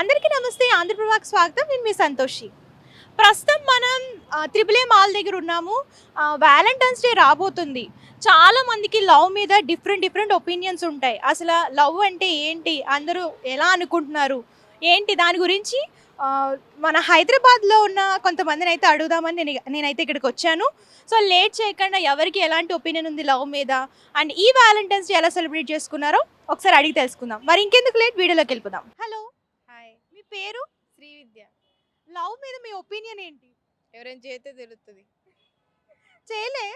అందరికీ నమస్తే. ఆంధ్రప్రభకి స్వాగతం. నేను మీ సంతోషి. ప్రస్తుతం మనం త్రిబుల్ ఏ మాల్ దగ్గర ఉన్నాము. వ్యాలంటైన్స్ డే రాబోతుంది. చాలా మందికి లవ్ మీద డిఫరెంట్ ఒపీనియన్స్ ఉంటాయి. అసలు లవ్ అంటే ఏంటి, అందరూ ఎలా అనుకుంటున్నారు, ఏంటి దాని గురించి మన హైదరాబాద్లో ఉన్న కొంతమందిని అయితే అడుగుదామని నేనైతే ఇక్కడికి వచ్చాను. సో లేట్ చేయకుండా ఎవరికి ఎలాంటి ఒపీనియన్ ఉంది లవ్ మీద, అండ్ ఈ వ్యాలంటైన్స్ డే ఎలా సెలబ్రేట్ చేసుకున్నారో ఒకసారి అడిగి తెలుసుకుందాం. మరి ఇంకెందుకు లేట్, వీడియోలోకి వెళ్ళిపోదాం. హలో, హాయ్, మీ పేరు? శ్రీ విద్య. లవ్ మీద మీ ఒపీనియన్ ఏంటి? ఎవరైనా చేస్తే తెలుస్తుంది. చేయలే.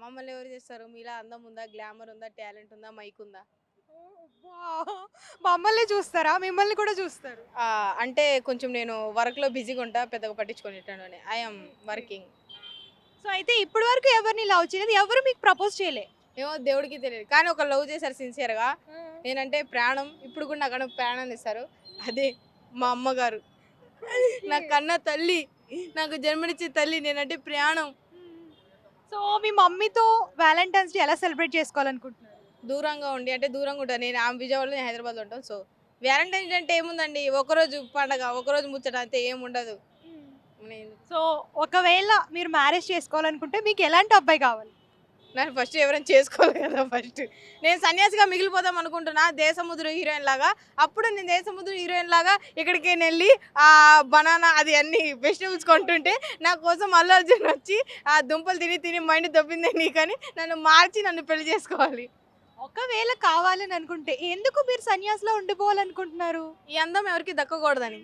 మమ్మల్ని ఎవరు చేస్తారు? మీలా అందం ఉందా, గ్లామర్ ఉందా, టాలెంట్ ఉందా, మైక్ ఉందా? మమ్మల్ని చూస్తారా? మిమ్మల్ని కూడా చూస్తారు. అంటే కొంచెం నేను వర్క్లో బిజీగా ఉంటా, పెద్దగా పట్టించుకునేటాను. I'm working. సో అయితే ఇప్పటి వరకు ఎవరిని లవ్ చేయలేదు, ఎవరు మీకు ప్రపోజ్ చేయలే? ఏమో దేవుడికి తెలియదు, కానీ ఒక లవ్ చేశారు సిన్సియర్గా. నేనంటే ప్రాణం, ఇప్పుడు కూడా నాకు ప్రాణాన్ని ఇస్తారు. అదే మా అమ్మగారు, నా కన్న తల్లి, నాకు జన్మనిచ్చే తల్లి. నేనంటే ప్రాణం. సో మీ మమ్మీతో వ్యాలంటైన్స్ డే ఎలా సెలబ్రేట్ చేసుకోవాలనుకుంటున్నారు? దూరంగా ఉండి, అంటే దూరంగా ఉంటాను. నేను ఆమె విజయవాడలో, నేను హైదరాబాద్లో ఉంటాను. సో వ్యాలంటైన్స్ డే అంటే ఏముందండి, ఒకరోజు పండగ, ఒకరోజు ముచ్చట, అంతే, ఏముండదు. సో ఒకవేళ మీరు మ్యారేజ్ చేసుకోవాలనుకుంటే మీకు ఎలాంటి అబ్బాయి కావాలి? నేను ఫస్ట్ ఎవరైనా చేసుకోవాలి కదా. ఫస్ట్ నేను సన్యాసిగా మిగిలిపోదాం అనుకుంటున్నా, దేశముద్రు హీరోయిన్ లాగా. అప్పుడు నేను దేశముద్రు హీరోయిన్ లాగా ఇక్కడికి వెళ్ళి ఆ బనానా అది అన్ని వెజిటబుల్స్ కొంటుంటే నా కోసం అల్లు అర్జున్ వచ్చి ఆ దుంపలు తిని తిని మైండ్ దొబ్బిందే నీకని నన్ను మార్చి నన్ను పెళ్లి చేసుకోవాలి. ఒకవేళ కావాలని అనుకుంటే ఎందుకు మీరు సన్యాసిలో ఉండిపోవాలనుకుంటున్నారు? ఈ అందం ఎవరికి దక్కకూడదని.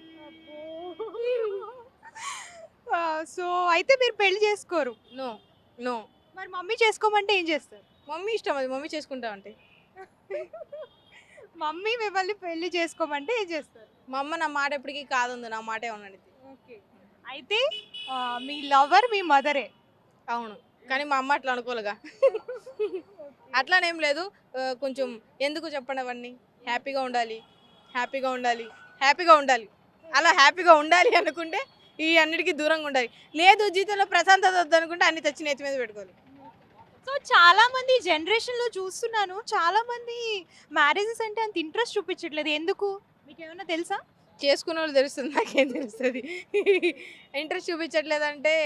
సో అయితే మీరు పెళ్లి చేసుకోరు? No no. మరి మమ్మీ చేసుకోమంటే ఏం చేస్తారు? మమ్మీ ఇష్టం, అది మమ్మీ చేసుకుంటా అంటే. మమ్మీ మిమ్మల్ని పెళ్లి చేసుకోమంటే ఏం చేస్తారు? మా అమ్మ నా మాట ఎప్పటికీ కాదుంది, నా మాటే ఉన్నది. ఓకే. అయితే మీ లవర్ మీ మదరే? అవును, కానీ మా అమ్మ అట్లా అనుకోలేగా. అట్లానేం లేదు. కొంచెం ఎందుకు చెప్పండి అవన్నీ. హ్యాపీగా ఉండాలి, హ్యాపీగా ఉండాలి, హ్యాపీగా ఉండాలి. అలా హ్యాపీగా ఉండాలి అనుకుంటే ఈ అన్నిటికీ దూరంగా ఉండాలి. లేదు జీవితంలో ప్రశాంతత వద్దనుకుంటే అన్ని తెచ్చి నెత్తి మీద పెట్టుకోవాలి. సో చాలా మంది జనరేషన్లో చూస్తున్నాను, చాలా మంది మ్యారేజెస్ అంటే అంత ఇంట్రెస్ట్ చూపించట్లేదు. ఎందుకు, మీకు ఏమైనా తెలుసా? చేసుకున్న వాళ్ళు తెలుస్తుంది, నాకేం తెలుస్తుంది. ఇంట్రెస్ట్ చూపించట్లేదంటే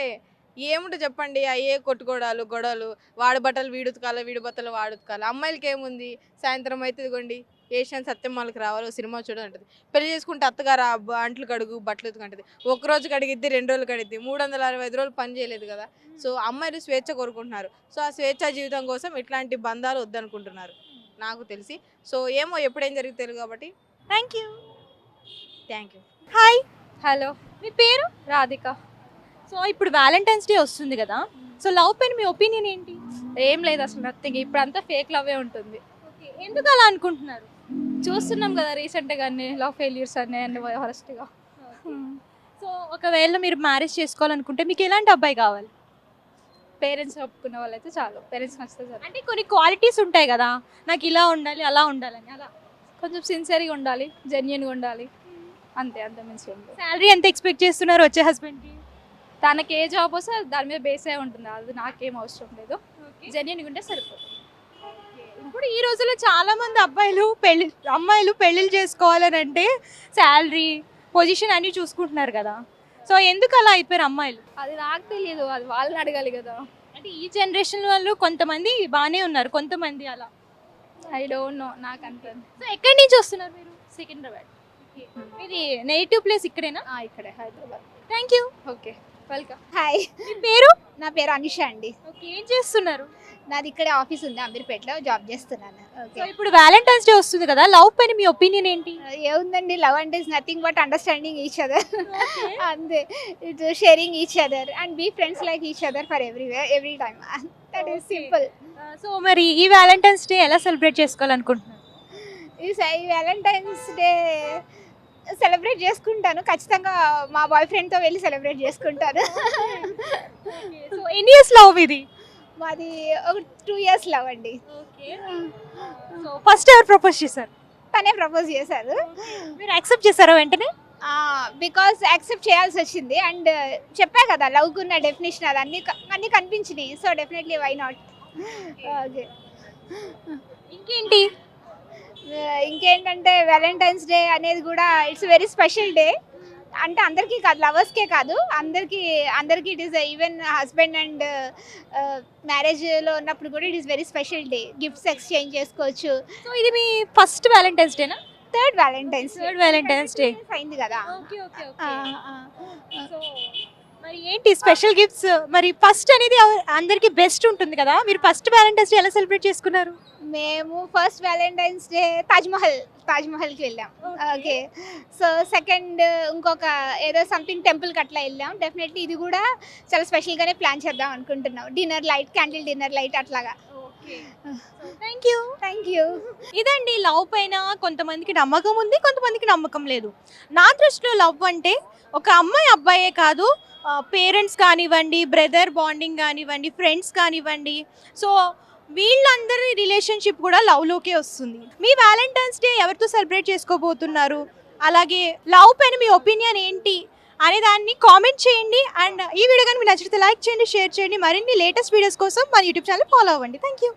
ఏముంటుంది చెప్పండి. అయ్యే కొట్టుకోవడాలు, గొడవలు, వాడి బట్టలు వీడు ఉతకాలి, వీడి బట్టలు వాడు ఉతకాలి. అమ్మాయిలకి ఏముంది, సాయంత్రం అయితే ఇదిగోండి ఏషియన్ సత్యమ్మాలకు రావాలి, సినిమా చూడంటుంది. పెళ్లి చేసుకుంటే అత్తగారు అంట్లు కడుగు, బట్టలు ఉతుకంటది. ఒక రోజు కడిగిద్ది, 2 రోజులు కడిగిద్ది, 365 రోజులు పని చేయలేదు కదా. సో అమ్మాయిలు స్వేచ్ఛ కోరుకుంటున్నారు. సో ఆ స్వేచ్ఛ జీవితం కోసం ఇట్లాంటి బంధాలు వద్దనుకుంటున్నారు నాకు తెలిసి. సో ఏమో ఎప్పుడేం జరిగి తెలియదు కాబట్టి. Thank you. హాయ్, హలో, మీ పేరు? రాధిక. సో ఇప్పుడు వ్యాలంటైన్స్ డే వస్తుంది కదా, సో లవ్ పైన మీ ఒపీనియన్ ఏంటి? ఏం లేదు అసలు, నథింగ్. ఇప్పుడంతా ఫేక్ లవ్వే ఉంటుంది. ఓకే, ఎందుకు అలా అనుకుంటున్నారు? చూస్తున్నాం కదా రీసెంట్గా అన్ని లవ్ ఫెయిల్యూర్స్ అన్నీ అన్ని వరస్ట్గా. సో ఒకవేళ మీరు మ్యారేజ్ చేసుకోవాలనుకుంటే మీకు ఎలాంటి అబ్బాయి కావాలి? పేరెంట్స్ ఒప్పుకున్న వాళ్ళైతే చాలు, పేరెంట్స్ నచ్చితే చాలు. అంటే కొన్ని క్వాలిటీస్ ఉంటాయి కదా, నాకు ఇలా ఉండాలి అలా ఉండాలని, అలా కొంచెం సిన్సియర్గా ఉండాలి, జెన్యున్గా ఉండాలి, అంతే, అంత మించి ఉంటుంది. శాలరీ ఎంత ఎక్స్పెక్ట్ చేస్తున్నారు వచ్చే హస్బెండ్కి? తనకి ఏ జాబ్ వస్తే దాని మీద బేస్ అయి ఉంటుంది, అది నాకేం అవసరం లేదు, జెన్యున్గా ఉంటే సరిపోతుంది. ఇప్పుడు ఈ రోజుల్లో చాలా మంది అమ్మాయిలు పెళ్ళిళ్ళు చేసుకోవాలని అంటే శాలరీ, పొజిషన్ అన్నీ చూసుకుంటున్నారు కదా. సో ఎందుకు అలా అయిపోయారు అమ్మాయిలు? అది నాకు తెలియదు, అది వాళ్ళని అడగాలి కదా. అంటే ఈ జనరేషన్ వాళ్ళు కొంతమంది బాగానే ఉన్నారు, కొంతమంది అలా. ఐ డోంట్ నో, నాకు అంత. సో ఎక్కడి నుంచి వస్తున్నారు మీరు? సికింద్రాబాద్. మీది నేటివ్ ప్లేస్ ఇక్కడేనా? ఇక్కడే Hyderabad. Thank you. Okay, welcome. Hi, మీ పేరు? నా పేరు అనిష అండి. ఓకే, ఏం చేస్తున్నారు? నాది ఇక్కడే ఆఫీస్ ఉంది, అమీర్పేటలో జాబ్ చేస్తున్నాను. సో ఓకే, ఇప్పుడు వ్యాలంటైన్స్ డే వస్తుంది కదా, లవ్ పైన మీ ఒపీనియన్ ఏంటి? ఏముందండి, లవ్ అంటే is nothing but understanding each other. అంతే, it sharing each other and be friends like each other for everywhere every time. That is simple. So మరి ఈ వ్యాలంటైన్స్ డే ఎలా సెలబ్రేట్ చేసుకోవాలనుకుంటున్నారు? ఈ వ్యాలంటైన్స్ డే సెలబ్రేట్ చేసుకుంటాను ఖచ్చితంగా, మా బాయ్ ఫ్రెండ్తో వెళ్ళి సెలబ్రేట్ చేసుకుంటాను. సో ఎన్ని ఇయర్స్ లవ్ ఇది? మాది ఒక 2 years లవ్ అండి. సో ఫస్ట్ ఎవరు ప్రపోజ్ చేశారు? తనే ప్రపోజ్ చేశారు. మీరు యాక్సెప్ట్ చేశారా వెంటనే? బికాస్ యాక్సెప్ట్ చేయాల్సి వచ్చింది. అండ్ చెప్పా కదా లవ్కు ఉన్న డెఫినేషన్, అది అన్నీ కనిపించినాయి. So definitely why not. Okay, ఇంకేంటి? ఇంకేంటంటే వ్యాలంటైన్స్ డే అనేది కూడా ఇట్స్ వెరీ స్పెషల్ డే. అంటే అందరికీ కాదు, లవర్స్కే కాదు, అందరికీ it is even husband and మ్యారేజ్లో ఉన్నప్పుడు కూడా it is very special day. Gifts exchange చేసుకోవచ్చు. సో ఇది మీ ఫస్ట్ వ్యాలంటైన్స్ డేనా? Third Valentine's third Valentine's day అయింది కదా. ఓకే ఓకే ఆ, ఓకే. ఆ. సో మరి ఏంటి స్పెషల్ గిఫ్ట్స్? మరి ఫస్ట్ అనేది అందరికి బెస్ట్ ఉంటుంది కదా, మీరు ఫస్ట్ వ్యాలంటైన్స్ డే ఎలా సెలబ్రేట్ చేసుకున్నారు? మేము ఫస్ట్ వ్యాలంటైన్స్ డే తాజ్మహల్కి వెళ్ళాం. ఓకే. సో సెకండ్ ఇంకొక ఏదో సంథింగ్ టెంపుల్కి అట్లా వెళ్ళాం. డెఫినెట్లీ ఇది కూడా చాలా స్పెషల్గానే ప్లాన్ చేద్దాం అనుకుంటున్నాం. Dinner light, candle dinner light అట్లాగా. Thank you. ఇదండి లవ్ పైన కొంతమందికి నమ్మకం ఉంది, కొంతమందికి నమ్మకం లేదు. నా దృష్టిలో లవ్ అంటే ఒక అమ్మాయి అబ్బాయే కాదు, పేరెంట్స్ కానివ్వండి, బ్రదర్ బాండింగ్ కానివ్వండి, ఫ్రెండ్స్ కానివ్వండి, సో వీళ్ళందరి రిలేషన్షిప్ కూడా లవ్లోకే వస్తుంది. మీ వ్యాలంటైన్స్ డే ఎవరితో సెలబ్రేట్ చేసుకోబోతున్నారు, అలాగే లవ్ పైన మీ ఒపీనియన్ ఏంటి అనే దాన్ని కామెంట్ చేయండి. అండ్ ఈ వీడియో కానీ మీకు నచ్చితే లైక్ చేయండి, షేర్ చేయండి. మరిన్ని లేటెస్ట్ వీడియోస్ కోసం మన యూట్యూబ్ ఛానల్ ఫాలో అవ్వండి. Thank you.